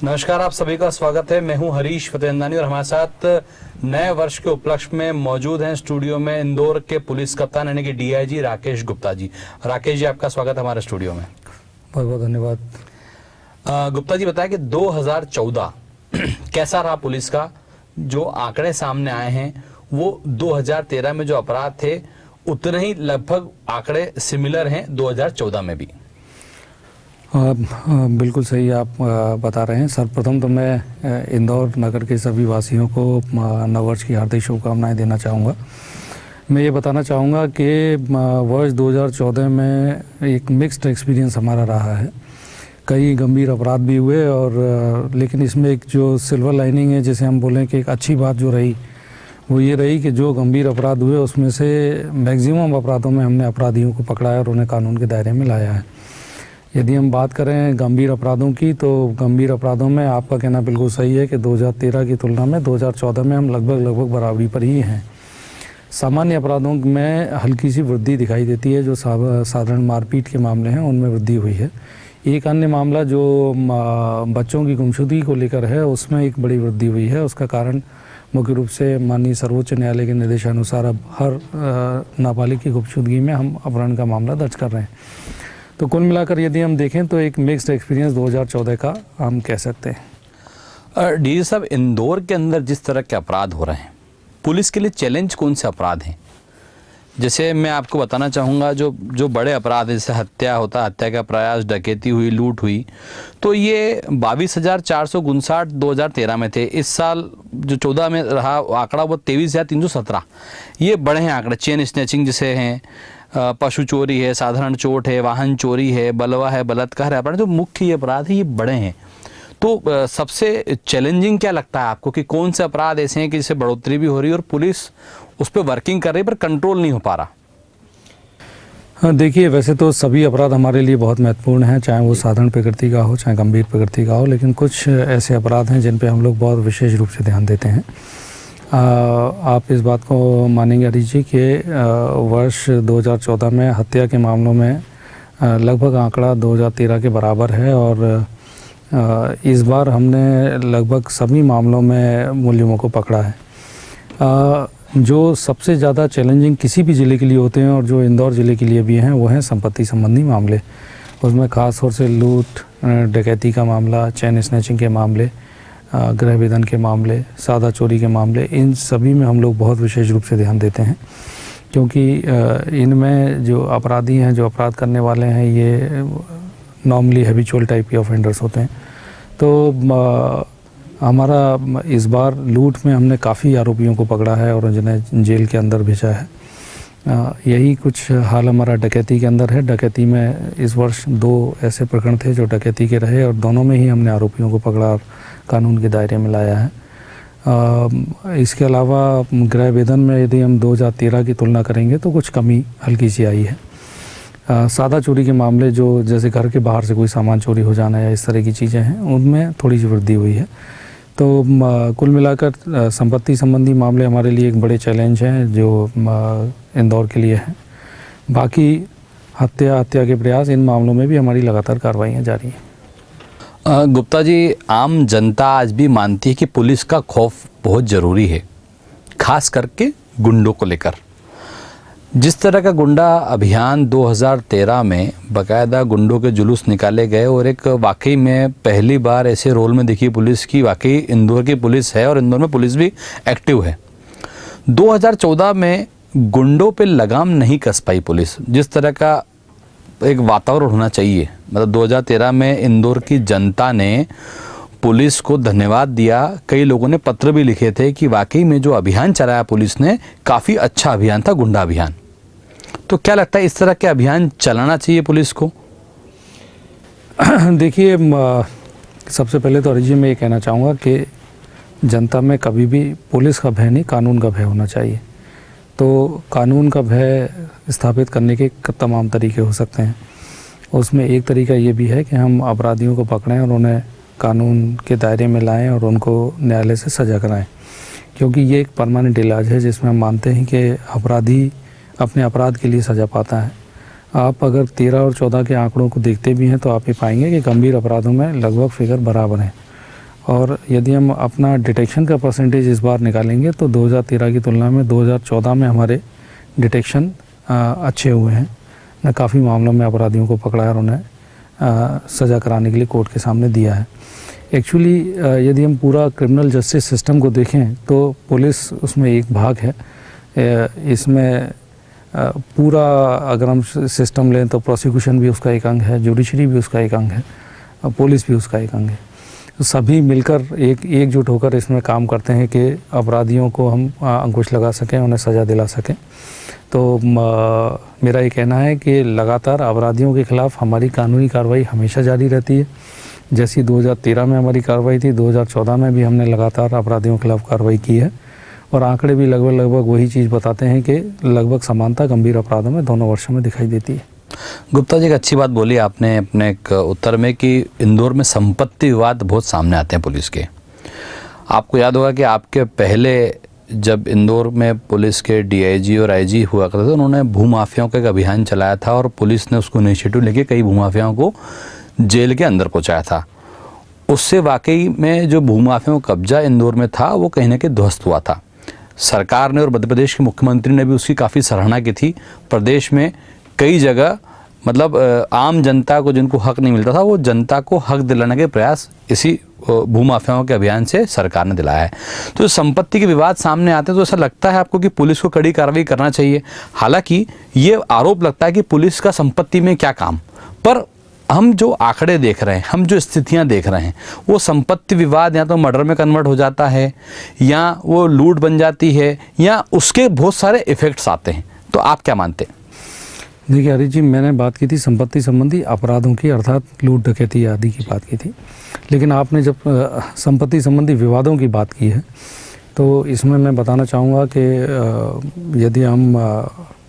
नमस्कार, आप सभी का स्वागत है। मैं हूं हरीश फतेहंदानी और हमारे साथ नए वर्ष के उपलक्ष्य में मौजूद हैं स्टूडियो में इंदौर के पुलिस कप्तान यानी कि डीआईजी राकेश गुप्ता जी। राकेश जी, आपका स्वागत है हमारे स्टूडियो में। बहुत बहुत धन्यवाद। गुप्ता जी, बताएं कि 2014 कैसा रहा पुलिस का? जो आंकड़े सामने आए हैं वो 2013 में जो अपराध थे उतने ही लगभग आंकड़े सिमिलर हैं 2014 में भी। बिल्कुल सही आप बता रहे हैं। सर्वप्रथम तो मैं इंदौर नगर के सभी वासियों को नववर्ष की हार्दिक शुभकामनाएं देना चाहूँगा। मैं ये बताना चाहूँगा कि वर्ष 2014 में एक मिक्स्ड एक्सपीरियंस हमारा रहा है। कई गंभीर अपराध भी हुए और लेकिन इसमें एक जो सिल्वर लाइनिंग है, जिसे हम बोलें कि एक अच्छी बात जो रही वो ये रही कि जो गंभीर अपराध हुए उसमें से मैक्सिमम अपराधों में हमने अपराधियों को पकड़ा है और उन्हें कानून के दायरे में लाया है। यदि हम बात करें गंभीर अपराधों की, तो गंभीर अपराधों में आपका कहना बिल्कुल सही है कि 2013 की तुलना में 2014 में हम लगभग बराबरी पर ही हैं। सामान्य अपराधों में हल्की सी वृद्धि दिखाई देती है। जो साधारण मारपीट के मामले हैं उनमें वृद्धि हुई है। एक अन्य मामला जो बच्चों की गुमशुदगी को लेकर है उसमें एक बड़ी वृद्धि हुई है। उसका कारण मुख्य रूप से माननीय सर्वोच्च न्यायालय के निर्देशानुसार अब हर नाबालिग की गुमशुदगी में हम अपहरण का मामला दर्ज कर रहे हैं। तो कुल मिलाकर यदि हम देखें तो एक मिक्स्ड एक्सपीरियंस 2014 का हम कह सकते हैं। डीजी साहब, इंदौर के अंदर जिस तरह के अपराध हो रहे हैं, पुलिस के लिए चैलेंज कौन से अपराध हैं? जैसे मैं आपको बताना चाहूँगा, जो बड़े अपराध है, जैसे हत्या होता, हत्या का प्रयास, डकैती हुई, लूट हुई, तो ये 22,459 2013 में थे। इस साल जो 14 में रहा आंकड़ा वो 23,317। ये बड़े हैं आंकड़े। चेन स्नैचिंग जिसे हैं, पशु चोरी है, साधारण चोट है, वाहन चोरी है, बलवा है, बलात्कार है, अपराध जो मुख्य ये अपराध है ये बड़े हैं। तो सबसे चैलेंजिंग क्या लगता है आपको कि कौन से अपराध ऐसे हैं कि जिससे बढ़ोतरी भी हो रही है और पुलिस उस पर वर्किंग कर रही है पर कंट्रोल नहीं हो पा रहा? हाँ, देखिए, वैसे तो सभी अपराध हमारे लिए बहुत महत्वपूर्ण हैं, चाहे वो साधारण प्रकृति का हो चाहे गंभीर प्रकृति का हो, लेकिन कुछ ऐसे अपराध हैं जिन पे हम लोग बहुत विशेष रूप से ध्यान देते हैं। आप इस बात को मानेंगे हरीश जी कि वर्ष 2014 में हत्या के मामलों में लगभग आंकड़ा 2013 के बराबर है और इस बार हमने लगभग सभी मामलों में मुलजिमों को पकड़ा है। जो सबसे ज़्यादा चैलेंजिंग किसी भी ज़िले के लिए होते हैं और जो इंदौर ज़िले के लिए भी हैं वो हैं संपत्ति संबंधी मामले। उसमें ख़ास तौर से लूट, डकैती का मामला, चेन स्नैचिंग के मामले, गृह विधन के मामले, सादा चोरी के मामले, इन सभी में हम लोग बहुत विशेष रूप से ध्यान देते हैं, क्योंकि इनमें जो अपराधी हैं, जो अपराध करने वाले हैं, ये नॉर्मली हैबिचुअल टाइप के ऑफेंडर्स होते हैं। तो हमारा इस बार लूट में हमने काफ़ी आरोपियों को पकड़ा है और जिन्हें जेल के अंदर भेजा है। यही कुछ हाल हमारा डकैती के अंदर है। डकैती में इस वर्ष 2 ऐसे प्रकरण थे जो डकैती के रहे और दोनों में ही हमने आरोपियों को पकड़ा और कानून के दायरे में लाया है। इसके अलावा गृह वेधन में यदि हम 2013 की तुलना करेंगे तो कुछ कमी हल्की सी आई है। सादा चोरी के मामले, जो जैसे घर के बाहर से कोई सामान चोरी हो जाना या इस तरह की चीज़ें हैं, उनमें थोड़ी सी वृद्धि हुई है। तो कुल मिलाकर संपत्ति संबंधी मामले हमारे लिए एक बड़े चैलेंज हैं जो इंदौर के लिए हैं। बाकी हत्या के प्रयास, इन मामलों में भी हमारी लगातार कार्रवाइयाँ जारी हैं। गुप्ता जी, आम जनता आज भी मानती है कि पुलिस का खौफ बहुत ज़रूरी है, खास करके गुंडों को लेकर। जिस तरह का गुंडा अभियान 2013 में बाकायदा गुंडों के जुलूस निकाले गए और एक वाकई में पहली बार ऐसे रोल में दिखी पुलिस की, वाकई इंदौर की पुलिस है और इंदौर में पुलिस भी एक्टिव है। 2014 में गुंडों पे लगाम नहीं कस पाई पुलिस। जिस तरह का एक वातावरण होना चाहिए, मतलब 2013 में इंदौर की जनता ने पुलिस को धन्यवाद दिया। कई लोगों ने पत्र भी लिखे थे कि वाकई में जो अभियान चलाया पुलिस ने काफ़ी अच्छा अभियान था, गुंडा अभियान। तो क्या लगता है, इस तरह के अभियान चलाना चाहिए पुलिस को? देखिए, सबसे पहले तो अरिजी में ये कहना चाहूँगा कि जनता में कभी भी पुलिस का भय नहीं, कानून का भय होना चाहिए। तो कानून का भय स्थापित करने के तमाम तरीके हो सकते हैं। उसमें एक तरीका ये भी है कि हम अपराधियों को पकड़ें और उन्हें कानून के दायरे में लाएं और उनको न्यायालय से सज़ा कराएं, क्योंकि ये एक परमानेंट इलाज है जिसमें हम मानते हैं कि अपराधी अपने अपराध के लिए सज़ा पाता है। आप अगर 13 और 14 के आंकड़ों को देखते भी हैं तो आप ये पाएंगे कि गंभीर अपराधों में लगभग फिगर बराबर है। और यदि हम अपना डिटेक्शन का परसेंटेज इस बार निकालेंगे तो 2013 की तुलना में 2014 में हमारे डिटेक्शन अच्छे हुए हैं न, काफ़ी मामलों में अपराधियों को पकड़ा है और उन्हें सज़ा कराने के लिए कोर्ट के सामने दिया है। एक्चुअली यदि हम पूरा क्रिमिनल जस्टिस सिस्टम को देखें तो पुलिस उसमें एक भाग है। इसमें पूरा अगर हम सिस्टम लें तो प्रोसिक्यूशन भी उसका एक अंग है, जुडिशरी भी उसका एक अंग है, पुलिस भी उसका एक अंग है। तो सभी मिलकर एकजुट होकर इसमें काम करते हैं कि अपराधियों को हम अंकुश लगा सकें, उन्हें सज़ा दिला सकें। तो मेरा ये कहना है कि लगातार अपराधियों के ख़िलाफ़ हमारी कानूनी कार्रवाई हमेशा जारी रहती है। जैसी 2013 में हमारी कार्रवाई थी, 2014 में भी हमने लगातार अपराधियों के खिलाफ़ कार्रवाई की है और आंकड़े भी लगभग वही चीज़ बताते हैं कि लगभग समानता गंभीर अपराधों में दोनों वर्षों में दिखाई देती है। गुप्ता जी, एक अच्छी बात बोली आपने अपने एक उत्तर में कि इंदौर में संपत्ति विवाद बहुत सामने आते हैं पुलिस के। आपको याद होगा कि आपके पहले जब इंदौर में पुलिस के डीआईजी और आईजी हुआ करते थे, उन्होंने भूमाफियाओं का एक अभियान चलाया था और पुलिस ने उसको इनिशिएटिव लेके कई भूमाफियाओं को जेल के अंदर पहुंचाया था। उससे वाकई में जो भूमाफियाओं का कब्जा इंदौर में था वो कहीं ना कहीं ध्वस्त हुआ था। सरकार ने और मध्य प्रदेश के मुख्यमंत्री ने भी उसकी काफ़ी सराहना की थी। प्रदेश में कई जगह मतलब आम जनता को जिनको हक नहीं मिलता था, वो जनता को हक दिलाने के प्रयास इसी भूमाफियाओं के अभियान से सरकार ने दिलाया है। तो संपत्ति के विवाद सामने आते हैं तो ऐसा लगता है आपको कि पुलिस को कड़ी कार्रवाई करना चाहिए। हालांकि ये आरोप लगता है कि पुलिस का संपत्ति में क्या काम, पर हम जो आंकड़े देख रहे हैं, हम जो स्थितियां देख रहे हैं, वो संपत्ति विवाद या तो मर्डर में कन्वर्ट हो जाता है या वो लूट बन जाती है या उसके बहुत सारे इफ़ेक्ट्स आते हैं। तो आप क्या मानते हैं? देखिए हरीश जी, मैंने बात की थी संपत्ति संबंधी अपराधों की, अर्थात लूट डकैती आदि की बात की थी। लेकिन आपने जब संपत्ति संबंधी विवादों की बात की है तो इसमें मैं बताना चाहूँगा कि यदि हम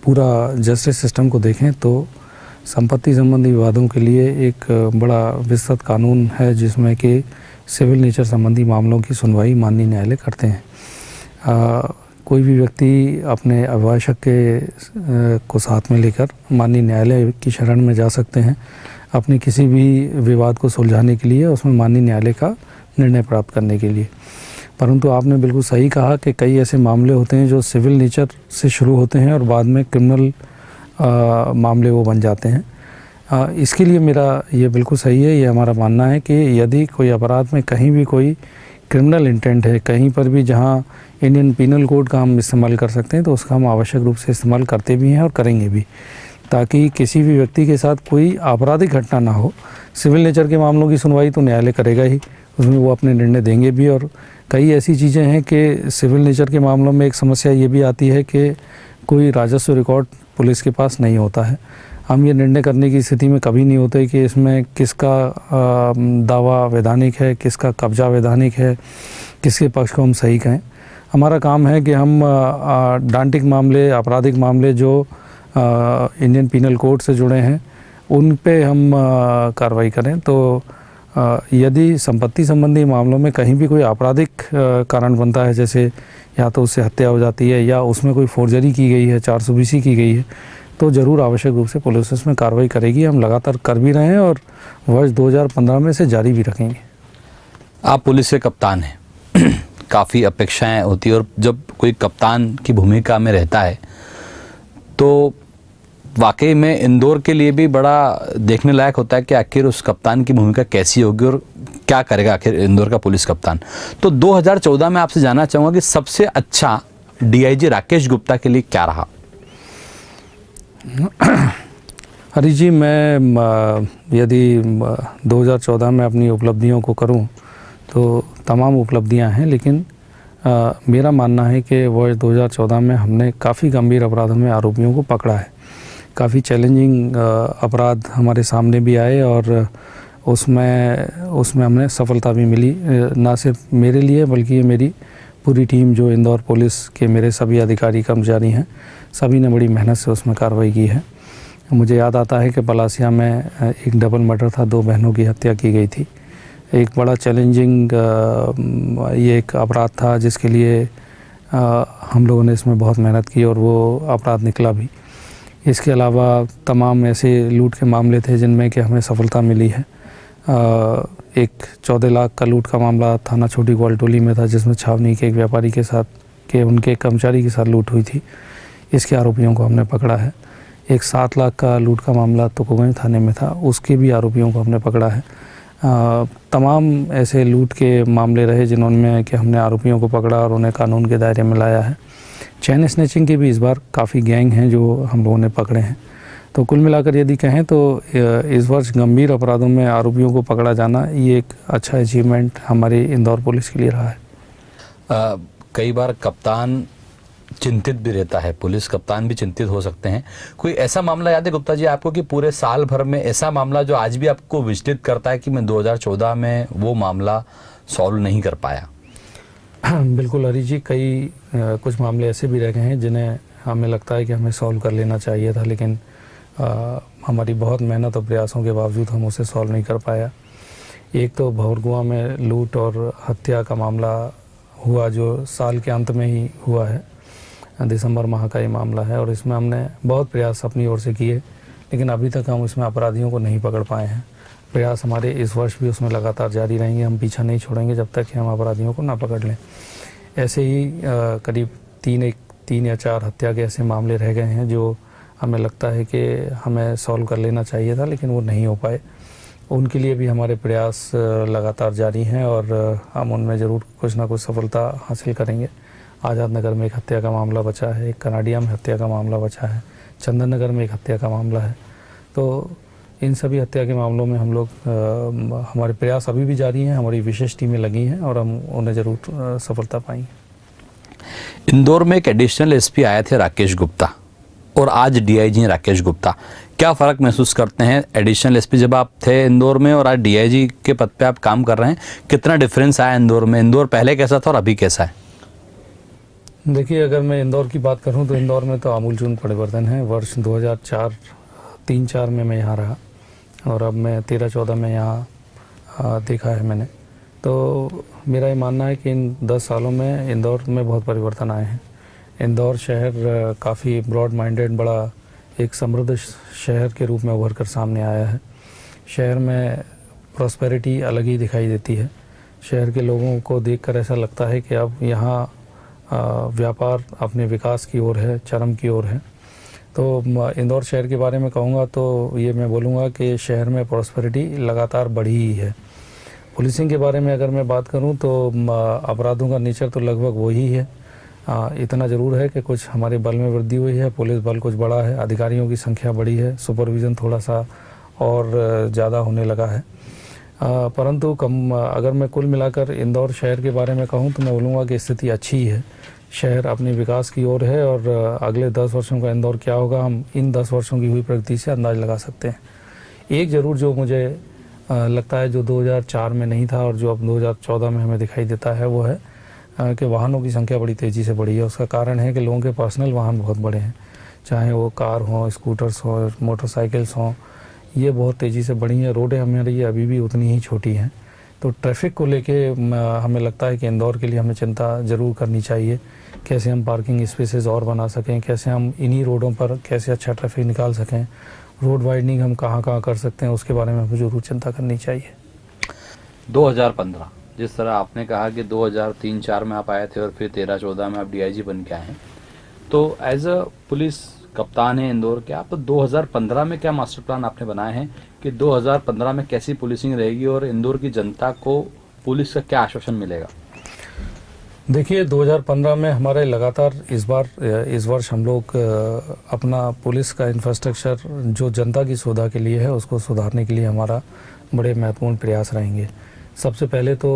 पूरा जस्टिस सिस्टम को देखें तो संपत्ति संबंधी विवादों के लिए एक बड़ा विस्तृत कानून है जिसमें कि सिविल नेचर संबंधी मामलों की सुनवाई माननीय न्यायालय करते हैं। कोई भी व्यक्ति अपने अभिभाषक के को साथ में लेकर माननीय न्यायालय की शरण में जा सकते हैं अपने किसी भी विवाद को सुलझाने के लिए, उसमें माननीय न्यायालय का निर्णय प्राप्त करने के लिए। परंतु आपने बिल्कुल सही कहा कि कई ऐसे मामले होते हैं जो सिविल नेचर से शुरू होते हैं और बाद में क्रिमिनल मामले वो बन जाते हैं। इसके लिए मेरा ये बिल्कुल सही है, ये हमारा मानना है कि यदि कोई अपराध में कहीं भी कोई क्रिमिनल इंटेंट है, कहीं पर भी जहां इंडियन पीनल कोड का हम इस्तेमाल कर सकते हैं तो उसका हम आवश्यक रूप से इस्तेमाल करते भी हैं और करेंगे भी, ताकि किसी भी व्यक्ति के साथ कोई आपराधिक घटना ना हो। सिविल नेचर के मामलों की सुनवाई तो न्यायालय करेगा ही, उसमें वो अपने निर्णय देंगे भी। और कई ऐसी चीज़ें हैं कि सिविल नेचर के मामलों में एक समस्या ये भी आती है कि कोई राजस्व रिकॉर्ड पुलिस के पास नहीं होता है। हम ये निर्णय करने की स्थिति में कभी नहीं होते कि इसमें किसका दावा वैधानिक है, किसका कब्जा वैधानिक है, किसके पक्ष को हम सही कहें। हमारा काम है कि हम डांटिक मामले, आपराधिक मामले जो इंडियन पीनल कोड से जुड़े हैं उन पे हम कार्रवाई करें। तो यदि संपत्ति संबंधी मामलों में कहीं भी कोई आपराधिक कारण बनता है, जैसे या तो उससे हत्या हो जाती है या उसमें कोई फोर्जरी की गई है, 420 की गई है, तो ज़रूर आवश्यक रूप से पुलिस इसमें कार्रवाई करेगी। हम लगातार कर भी रहे हैं और वर्ष 2015 में से जारी भी रखेंगे। आप पुलिस के कप्तान हैं, काफ़ी अपेक्षाएं होती है और जब कोई कप्तान की भूमिका में रहता है तो वाकई में इंदौर के लिए भी बड़ा देखने लायक होता है कि आखिर उस कप्तान की भूमिका कैसी होगी और क्या करेगा आखिर इंदौर का पुलिस कप्तान। तो 2014 में आपसे जानना चाहूँगा कि सबसे अच्छा डीआईजी राकेश गुप्ता के लिए क्या रहा? हरीश जी, मैं यदि 2014 में अपनी उपलब्धियों को करूं तो तमाम उपलब्धियां हैं, लेकिन मेरा मानना है कि वर्ष 2014 में हमने काफ़ी गंभीर अपराधों में आरोपियों को पकड़ा है। काफ़ी चैलेंजिंग अपराध हमारे सामने भी आए और उसमें हमें सफलता भी मिली, ना सिर्फ मेरे लिए बल्कि ये मेरी पूरी टीम जो इंदौर पुलिस के मेरे सभी अधिकारी कर्मचारी हैं, सभी ने बड़ी मेहनत से उसमें कार्रवाई की है। मुझे याद आता है कि पलासिया में एक डबल मर्डर था, 2 बहनों की हत्या की गई थी। एक बड़ा चैलेंजिंग ये एक अपराध था जिसके लिए हम लोगों ने इसमें बहुत मेहनत की और वो अपराध निकला भी। इसके अलावा तमाम ऐसे लूट के मामले थे जिनमें कि हमें सफलता मिली है। एक 14 लाख का लूट का मामला थाना छोटी ग्वालटोली में था, जिसमें छावनी के एक व्यापारी के साथ उनके कर्मचारी के साथ लूट हुई थी। इसके आरोपियों को हमने पकड़ा है। एक 7 लाख का लूट का मामला तुकोगंज थाने में था, उसके भी आरोपियों को हमने पकड़ा है। तमाम ऐसे लूट के मामले रहे जिन्होंने कि हमने आरोपियों को पकड़ा और उन्हें कानून के दायरे में लाया है। चैन स्नैचिंग के भी इस बार काफ़ी गैंग हैं जो हम लोगों ने पकड़े हैं। तो कुल मिलाकर यदि कहें तो इस वर्ष गंभीर अपराधों में आरोपियों को पकड़ा जाना ये एक अच्छा अचीवमेंट हमारी इंदौर पुलिस के लिए रहा है। कई बार कप्तान चिंतित भी रहता है, पुलिस कप्तान भी चिंतित हो सकते हैं। कोई ऐसा मामला याद है गुप्ता जी आपको कि पूरे साल भर में ऐसा मामला जो आज भी आपको विचलित करता है कि मैं 2014 में वो मामला सॉल्व नहीं कर पाया? बिल्कुल हरी जी, कुछ मामले ऐसे भी रह गए हैं जिन्हें हमें लगता है कि हमें सॉल्व कर लेना चाहिए था, लेकिन हमारी बहुत मेहनत और प्रयासों के बावजूद हम उसे सॉल्व नहीं कर पाया। एक तो भौरकुआं में लूट और हत्या का मामला हुआ जो साल के अंत में ही हुआ है, दिसंबर माह का ये मामला है, और इसमें हमने बहुत प्रयास अपनी ओर से किए, लेकिन अभी तक हम इसमें अपराधियों को नहीं पकड़ पाए हैं। प्रयास हमारे इस वर्ष भी उसमें लगातार जारी रहेंगे। हम पीछा नहीं छोड़ेंगे जब तक कि हम अपराधियों को ना पकड़ लें। ऐसे ही करीब 3 या 4 हत्या के ऐसे मामले रह गए हैं जो हमें लगता है कि हमें सॉल्व कर लेना चाहिए था, लेकिन वो नहीं हो पाए। उनके लिए भी हमारे प्रयास लगातार जारी हैं और हम उनमें ज़रूर कुछ ना कुछ सफलता हासिल करेंगे। आज़ाद नगर में एक हत्या का मामला बचा है, एक कनाडिया में हत्या का मामला बचा है, चंदन नगर में एक हत्या का मामला है। तो इन सभी हत्या के मामलों में हम लोग हमारे प्रयास अभी भी जारी हैं, हमारी विशेष टीमें लगी हैं और हम उन्हें ज़रूर सफलता पाएंगे। इंदौर में एक एडिशनल एसपी आए थे राकेश गुप्ता और आज डीआईजी हैं राकेश गुप्ता। क्या फ़र्क महसूस करते हैं एडिशनल एसपी जब आप थे इंदौर में और आज डीआईजी के पद पे आप काम कर रहे हैं? कितना डिफरेंस आया इंदौर में? इंदौर पहले कैसा था और अभी कैसा है? देखिए, अगर मैं इंदौर की बात करूं तो इंदौर में तो आमूलचूल परिवर्तन है। वर्ष 2003-4 में मैं यहाँ रहा और अब मैं 13-14 में यहाँ देखा है मैंने। तो मेरा ये मानना है कि इन 10 सालों में इंदौर में बहुत परिवर्तन आए हैं। इंदौर शहर काफ़ी ब्रॉड माइंडेड, बड़ा एक समृद्ध शहर के रूप में उभर कर सामने आया है। शहर में प्रॉस्पेरिटी अलग ही दिखाई देती है। शहर के लोगों को देखकर ऐसा लगता है कि अब यहाँ व्यापार अपने विकास की ओर है, चरम की ओर है। तो इंदौर शहर के बारे में कहूँगा तो ये मैं बोलूँगा कि शहर में प्रॉस्पेरिटी लगातार बढ़ी ही है। पुलिसिंग के बारे में अगर मैं बात करूँ तो अपराधों का नेचर तो लगभग वही है। इतना ज़रूर है कि कुछ हमारे बल में वृद्धि हुई है, पुलिस बल कुछ बढ़ा है, अधिकारियों की संख्या बढ़ी है, सुपरविज़न थोड़ा सा और ज़्यादा होने लगा है। परंतु अगर मैं कुल मिलाकर इंदौर शहर के बारे में कहूँ तो मैं बोलूँगा कि स्थिति अच्छी है। शहर अपने विकास की ओर है और अगले 10 वर्षों का इंदौर क्या होगा, हम इन 10 वर्षों की हुई प्रगति से अंदाज़ लगा सकते हैं। एक ज़रूर जो मुझे लगता है जो 2004 में नहीं था और जो अब 2014 में हमें दिखाई देता है वो है कि वाहनों की संख्या बड़ी तेज़ी से बढ़ी है। उसका कारण है कि लोगों के पर्सनल वाहन बहुत बड़े हैं, चाहे वो कार हों, स्कूटर्स हों, मोटरसाइकिल्स हों, ये बहुत तेज़ी से बढ़ी हैं। रोडें हमारी अभी भी उतनी ही छोटी हैं। तो ट्रैफिक को लेके हमें लगता है कि इंदौर के लिए हमें चिंता ज़रूर करनी चाहिए। कैसे हम पार्किंग स्पेसेस और बना सकें, कैसे हम इन्हीं रोडों पर कैसे अच्छा ट्रैफिक निकाल सकें, रोड वाइडनिंग हम कहाँ कहाँ कर सकते हैं, उसके बारे में हमें ज़रूर चिंता करनी चाहिए। 2015 जिस तरह आपने कहा कि 2003-4 में आप आए थे और फिर 13-14 में आप डीआईजी बन के आए हैं, तो एज अ पुलिस कप्तान है इंदौर के आप, तो 2015 में क्या मास्टर प्लान आपने बनाए हैं कि 2015 में कैसी पुलिसिंग रहेगी और इंदौर की जनता को पुलिस का क्या आश्वासन मिलेगा? देखिए, 2015 में हमारे लगातार इस वर्ष हम लोग अपना पुलिस का इंफ्रास्ट्रक्चर जो जनता की सुविधा के लिए है उसको सुधारने के लिए हमारा बड़े महत्वपूर्ण प्रयास रहेंगे। सबसे पहले तो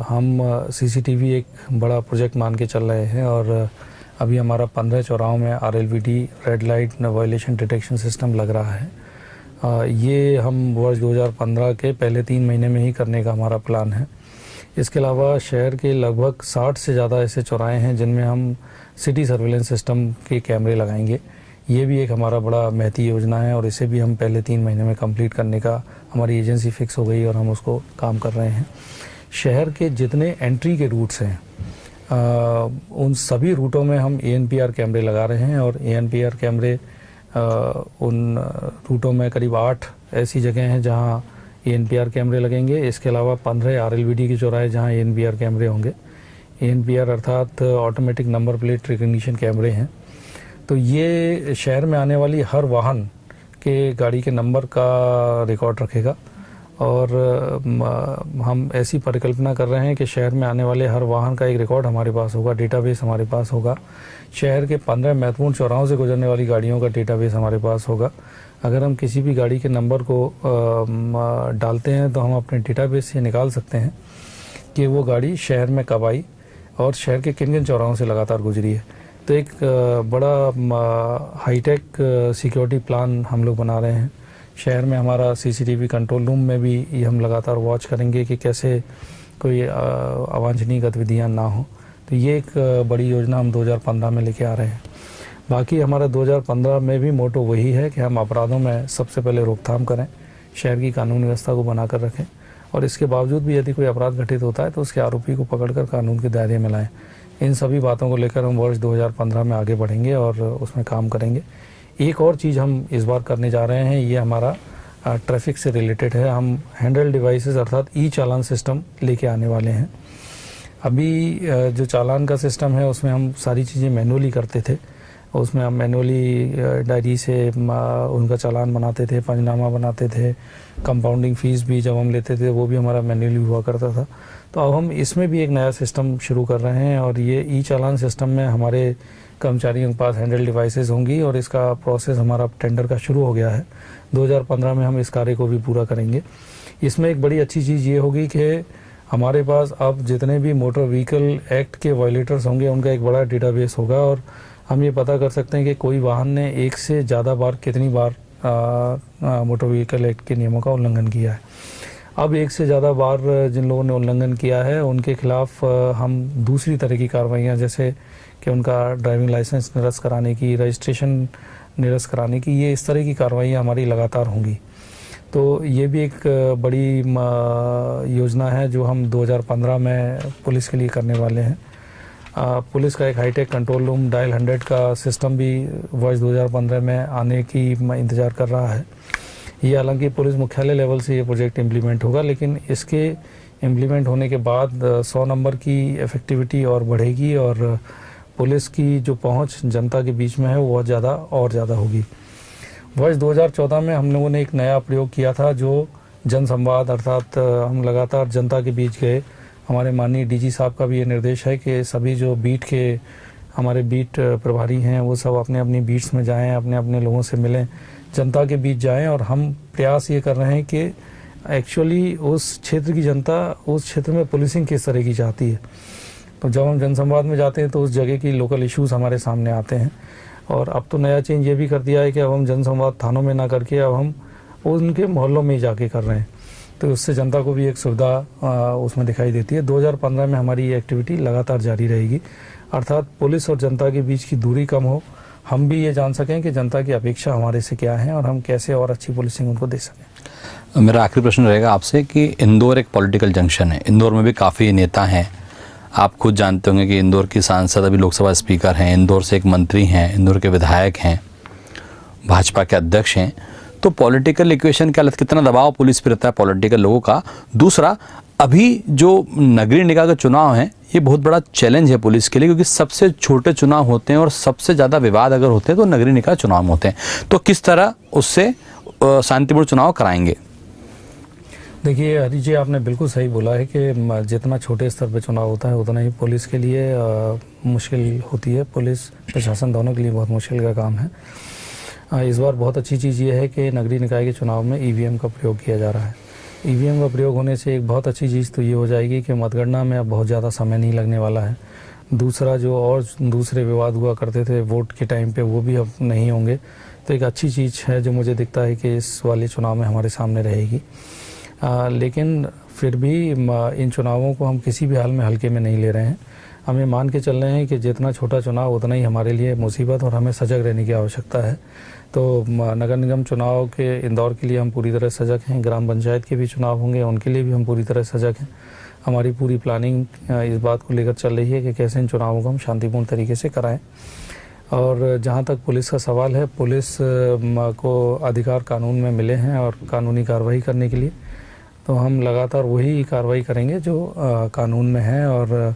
हम सीसीटीवी एक बड़ा प्रोजेक्ट मान के चल रहे हैं और अभी हमारा 15 चौराहों में RLVD red light violation detection system लग रहा है। ये हम वर्ष 2015 के पहले 3 महीने में ही करने का हमारा प्लान है। इसके अलावा शहर के लगभग 60 से ज़्यादा ऐसे चौराहे हैं जिनमें हम सिटी सर्विलेंस सिस्टम के कैमरे लगाएंगे। ये भी एक हमारा बड़ा महती योजना है और इसे भी हम पहले 3 महीने में कंप्लीट करने का हमारी एजेंसी फिक्स हो गई और हम उसको काम कर रहे हैं। शहर के जितने एंट्री के रूट्स हैं उन सभी रूटों में हम ANPR कैमरे लगा रहे हैं और ANPR कैमरे उन रूटों में करीब 8 ऐसी जगह हैं जहां ANPR कैमरे लगेंगे। इसके अलावा 15 RLVD के चौराहे जहाँ ANPR कैमरे होंगे। ANPR अर्थात ऑटोमेटिक नंबर प्लेट रिकग्निशन कैमरे हैं। तो ये शहर में आने वाली हर वाहन के गाड़ी के नंबर का रिकॉर्ड रखेगा। और हम ऐसी परिकल्पना कर रहे हैं कि शहर में आने वाले हर वाहन का एक रिकॉर्ड हमारे पास होगा, डेटाबेस हमारे पास होगा। शहर के 15 महत्वपूर्ण चौराहों से गुजरने वाली गाड़ियों का डेटाबेस हमारे पास होगा। अगर हम किसी भी गाड़ी के नंबर को डालते हैं तो हम अपने डेटाबेस से निकाल सकते हैं कि वो गाड़ी शहर में कब आई और शहर के किन किन चौराहों से लगातार गुजरी है। तो एक बड़ा हाईटेक सिक्योरिटी प्लान हम लोग बना रहे हैं। शहर में हमारा CCTV कंट्रोल रूम में भी ये हम लगातार वॉच करेंगे कि कैसे कोई अवांछनीय गतिविधियाँ ना हो। तो ये एक बड़ी योजना हम 2015 में लेके आ रहे हैं। बाकी हमारा 2015 में भी मोटो वही है कि हम अपराधों में सबसे पहले रोकथाम करें, शहर की कानून व्यवस्था को बनाकर रखें और इसके बावजूद भी यदि कोई अपराध घटित होता है तो उसके आरोपी को पकड़कर कानून के दायरे में लाएं। इन सभी बातों को लेकर हम वर्ष 2015 में आगे बढ़ेंगे और उसमें काम करेंगे। एक और चीज़ हम इस बार करने जा रहे हैं, ये हमारा ट्रैफिक से रिलेटेड है। हम हैंडल डिवाइसेस अर्थात चालान सिस्टम लेके आने वाले हैं। अभी जो चालान का सिस्टम है उसमें हम सारी चीज़ें मैनुअली करते थे। उसमें हम मैनुअली डायरी से उनका चालान बनाते थे, पंचनामा बनाते थे, कंपाउंडिंग फ़ीस भी जब हम लेते थे वो भी हमारा मैनुअली हुआ करता था। तो अब हम इसमें भी एक नया सिस्टम शुरू कर रहे हैं और ये चालान सिस्टम में हमारे कर्मचारियों के पास हैंडल डिवाइसेस होंगी और इसका प्रोसेस हमारा टेंडर का शुरू हो गया है। 2015 में हम इस कार्य को भी पूरा करेंगे। इसमें एक बड़ी अच्छी चीज़ ये होगी कि हमारे पास अब जितने भी मोटर व्हीकल एक्ट के वायलेटर्स होंगे उनका एक बड़ा डेटाबेस होगा और हम ये पता कर सकते हैं कि कोई वाहन ने एक से ज़्यादा बार कितनी बार मोटर व्हीकल एक्ट के नियमों का उल्लंघन किया है। अब एक से ज़्यादा बार जिन लोगों ने उल्लंघन किया है उनके खिलाफ हम दूसरी तरह की कार्रवाइयाँ जैसे कि उनका ड्राइविंग लाइसेंस निरस्त कराने की, रजिस्ट्रेशन निरस्त कराने की, ये इस तरह की कार्रवाइयाँ हमारी लगातार होंगी। तो ये भी एक बड़ी योजना है जो हम 2015 में पुलिस के लिए करने वाले हैं। पुलिस का एक हाईटेक कंट्रोल रूम डायल 100 का सिस्टम भी वर्ष 2015 में आने की इंतज़ार कर रहा है। ये हालांकि पुलिस मुख्यालय लेवल से ये प्रोजेक्ट इम्प्लीमेंट होगा, लेकिन इसके इम्प्लीमेंट होने के बाद 100 नंबर की इफ़ेक्टिविटी और बढ़ेगी और पुलिस की जो पहुंच जनता के बीच में है वो बहुत ज़्यादा होगी। वर्ष 2014 में हम लोगों ने एक नया प्रयोग किया था जो जन संवाद, अर्थात हम लगातार जनता के बीच गए। हमारे माननीय DG साहब का भी ये निर्देश है कि सभी जो बीट के हमारे बीट प्रभारी हैं वो सब अपने अपनी बीट्स में जाएं, अपने अपने लोगों से मिलें, जनता के बीच जाएं। और हम प्रयास ये कर रहे हैं कि एक्चुअली उस क्षेत्र की जनता उस क्षेत्र में पुलिसिंग किस तरह की चाहती है। तो जब हम जनसंवाद में जाते हैं तो उस जगह की लोकल इश्यूज़ हमारे सामने आते हैं। और अब तो नया चेंज ये भी कर दिया है कि अब हम जनसंवाद थानों में ना करके अब हम उनके मोहल्लों में ही जाके कर रहे हैं। तो उससे जनता को भी एक सुविधा उसमें दिखाई देती है। 2015 में हमारी ये एक्टिविटी लगातार जारी रहेगी, अर्थात पुलिस और जनता के बीच की दूरी कम हो, हम भी ये जान सकें कि जनता की अपेक्षा हमारे से क्या है और हम कैसे और अच्छी पुलिसिंग उनको दे सकें। मेरा आखिरी प्रश्न रहेगा आपसे कि इंदौर एक पॉलिटिकल जंक्शन है, इंदौर में भी काफ़ी नेता हैं। आप खुद जानते होंगे कि इंदौर की सांसद अभी लोकसभा स्पीकर हैं, इंदौर से एक मंत्री हैं, इंदौर के विधायक हैं, भाजपा के अध्यक्ष हैं। तो पॉलिटिकल इक्वेशन के हालत कितना दबाव पुलिस पर रहता है पॉलिटिकल लोगों का। दूसरा, अभी जो नगरीय निकाय का चुनाव है ये बहुत बड़ा चैलेंज है पुलिस के लिए, क्योंकि सबसे छोटे चुनाव होते हैं और सबसे ज़्यादा विवाद अगर होते हैं तो नगरीय निकाय चुनाव में होते हैं। तो किस तरह उससे शांतिपूर्ण चुनाव कराएंगे? देखिए हरी जी, आपने बिल्कुल सही बोला है कि जितना छोटे स्तर पर चुनाव होता है उतना ही पुलिस के लिए मुश्किल होती है। पुलिस प्रशासन दोनों के लिए बहुत मुश्किल का काम है। इस बार बहुत अच्छी चीज़ ये है कि नगरीय निकाय के चुनाव में EVM का प्रयोग किया जा रहा है। EVM का प्रयोग होने से एक बहुत अच्छी चीज़ तो ये हो जाएगी कि मतगणना में अब बहुत ज़्यादा समय नहीं लगने वाला है। दूसरा, जो और दूसरे विवाद हुआ करते थे वोट के टाइम पे, वो भी अब नहीं होंगे। तो एक अच्छी चीज़ है जो मुझे दिखता है कि इस वाले चुनाव में हमारे सामने रहेगी। लेकिन फिर भी इन चुनावों को हम किसी भी हाल में हल्के में नहीं ले रहे हैं। हमें मान के चल रहे हैं कि जितना छोटा चुनाव उतना ही हमारे लिए मुसीबत और हमें सजग रहने की आवश्यकता है। तो नगर निगम चुनाव के इंदौर के लिए हम पूरी तरह सजग हैं। ग्राम पंचायत के भी चुनाव होंगे, उनके लिए भी हम पूरी तरह सजग हैं। हमारी पूरी प्लानिंग इस बात को लेकर चल रही है कि कैसे इन चुनावों को हम शांतिपूर्ण तरीके से कराएं। और जहां तक पुलिस का सवाल है, पुलिस को अधिकार कानून में मिले हैं और कानूनी कार्रवाई करने के लिए तो हम लगातार वही कार्रवाई करेंगे जो कानून में है और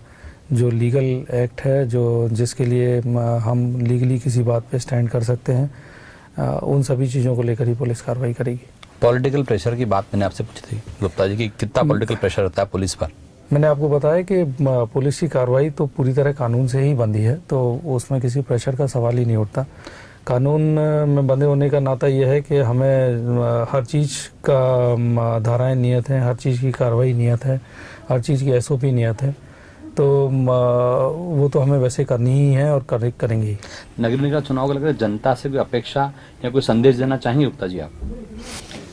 जो लीगल एक्ट है, जो जिसके लिए हम लीगली किसी बात पे स्टैंड कर सकते हैं, उन सभी चीज़ों को लेकर ही पुलिस कार्रवाई करेगी। पॉलिटिकल प्रेशर की बात मैंने आपसे पूछी थी गुप्ता जी कि कितना पॉलिटिकल प्रेशर होता है पुलिस पर। मैंने आपको बताया कि पुलिस की कार्रवाई तो पूरी तरह कानून से ही बंधी है, तो उसमें किसी प्रेशर का सवाल ही नहीं उठता। कानून में बंधे होने का नाता यह है कि हमें हर चीज़ का धाराएं नियत हैं, हर चीज़ की कार्रवाई नियत है, हर चीज़ की SOP नियत है, तो वो तो हमें वैसे करनी ही है और करेंगे ही। नगर निगम चुनाव को लेकर जनता से कोई अपेक्षा या कोई संदेश देना चाहिए गुप्ता जी आप?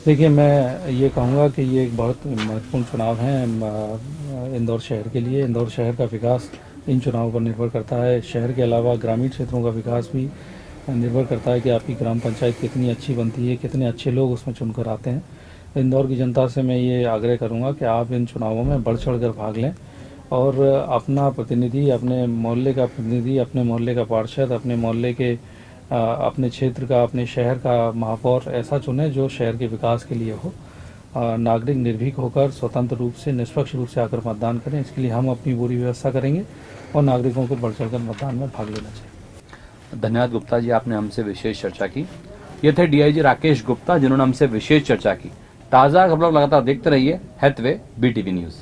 देखिए, मैं ये कहूँगा कि ये एक बहुत महत्वपूर्ण चुनाव है इंदौर शहर के लिए। इंदौर शहर का विकास इन चुनावों पर निर्भर करता है। शहर के अलावा ग्रामीण क्षेत्रों का विकास भी निर्भर करता है कि आपकी ग्राम पंचायत कितनी अच्छी बनती है, कितने अच्छे लोग उसमें चुनकर आते हैं। इंदौर की जनता से मैं ये आग्रह करूँगा कि आप इन चुनावों में बढ़ चढ़ कर भाग लें और अपना प्रतिनिधि, अपने मोहल्ले का प्रतिनिधि, अपने मोहल्ले का पार्षद, अपने मोहल्ले के अपने क्षेत्र का, अपने शहर का महापौर ऐसा चुने जो शहर के विकास के लिए हो। नागरिक निर्भीक होकर स्वतंत्र रूप से, निष्पक्ष रूप से आकर मतदान करें। इसके लिए हम अपनी पूरी व्यवस्था करेंगे और नागरिकों को बढ़ चढ़कर मतदान में भाग लेना चाहिए। धन्यवाद गुप्ता जी, आपने हमसे विशेष चर्चा की। ये थे DIG राकेश गुप्ता जिन्होंने हमसे विशेष चर्चा की। ताज़ा खबरों लगातार देखते रहिए हैथवे BTV न्यूज़।